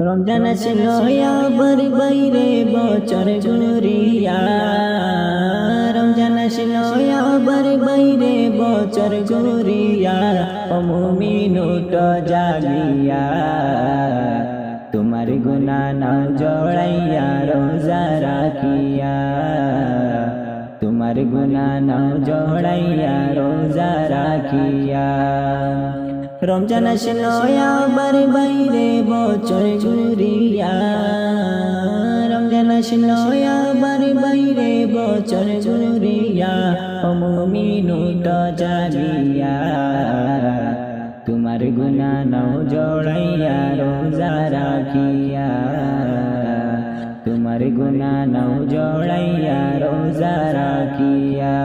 রমজান আসলো আবার বাইরে বছর ঘুরিয়া, রমজান আসলো আবার বাইরে বছর ঘুরিয়া, ও মুমিন উঠো জাগিয়া, তোমার গুনাহ নাও জড়াইয়া রোজা রাখিয়া, তোমার গুনাহ নাও জড়াইয়া রোজা রাখিয়া। রমজান আসলো আবার বাইরে বছর ঘুরিয়া, রমজান আসলো আবার বাইরে বছর ঘুরিয়া, ও মুমিন উঠো জাগিয়া, তোমার গুনাহ নাও জড়াইয়া রোজা রাখিয়া, তোমার গুনাহ নাও জড়াইয়া রোজা রাখিয়া।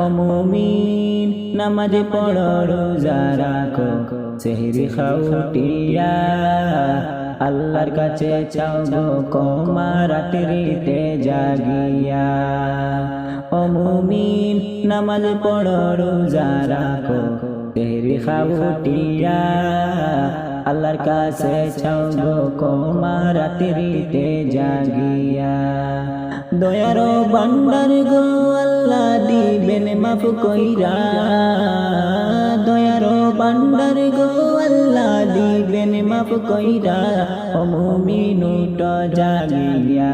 ও মুমিন নামাজ পড়ো রোজা রাখো সেহরি খাও উঠিয়া, আল্লাহর কাছে চাও গো ক্ষমা রাত্রিতে জাগিয়া। ও মুমিন নামাজ পড়ো রোজা রাখো সেহরি খাও উঠিয়া, আল্লাহর কাছে চাও গো ক্ষমা রাত্রিতে জাগিয়া। দয়ার ভান্ডার গো আল্লাহ দিবেন মাফ কইরা, দয়ার ভান্ডার গো আল্লাহ দিবেন মাফ কইরা, ও মুমিন উঠো জাগিয়া,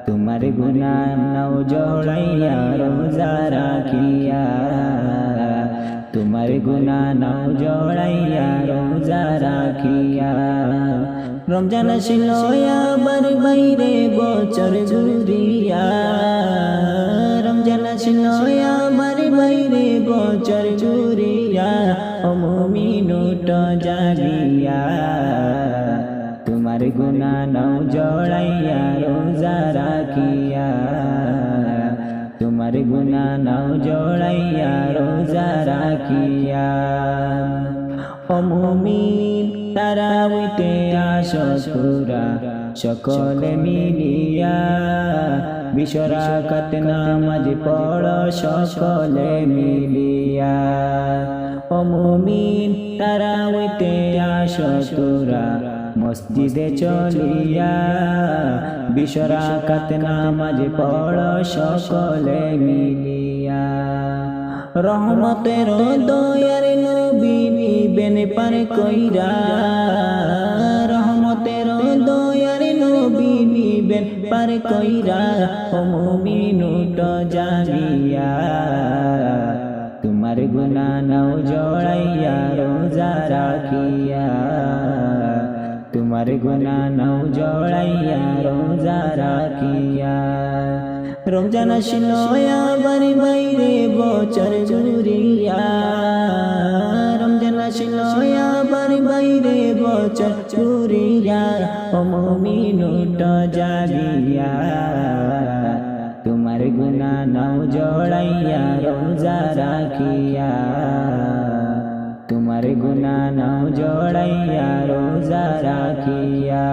তোমার গুনাহ নাও জড়াইয়া রোজা রাখিয়া, তোমার গুনাহ নাও জড়াইয়া রোজা রাখিয়া। রমজান আসলো আবার বাইরে বছর ঘুরিয়া, রমজান আসলো আবার বাইরে বছর ঘুরিয়া, ও মুমিন উঠো জাগিয়া, তোমার গুনাহ নাও জড়াইয়া রোজা রাখিয়া, তোমার গুনাহ নাও জড়াইয়া রোজা রাখিয়া। ও মুমিন তারাবিতে আসো তোরা সকলে মিলিয়া, বিশরাকাত নামাজ পড়ো সকলে মিলিয়া। ও মুমিন তারাবিতে আসো তোরা মসজিদে চলিয়া, বিশরাকাত নামাজ পড়ো সকলে মিলিয়া। রহমতের দয়ার নবী নিবেন পার কইরা, রহমতের দয়ার নবী নিবেন পার কইরা, ও মুমিন উঠো জাগিয়া, তোমার গুনাহ নাও জড়াইয়া রোজা রাখিয়া, তোমার গুনাহ নাও জড়াইয়া রোজা রাখিয়া। রমজান আসলো আবার বাইরে বছর ঘুরিয়া, রমজান আসলো আবার বাইরে বছর ঘুরিয়া, ও মুমিন উঠো জাগিয়া, তোমার গুনাহ নাও জড়াইয়া রোজা রাখিয়া, তোমার গুনাহ নাও জড়াইয়া রোজা রাখিয়া।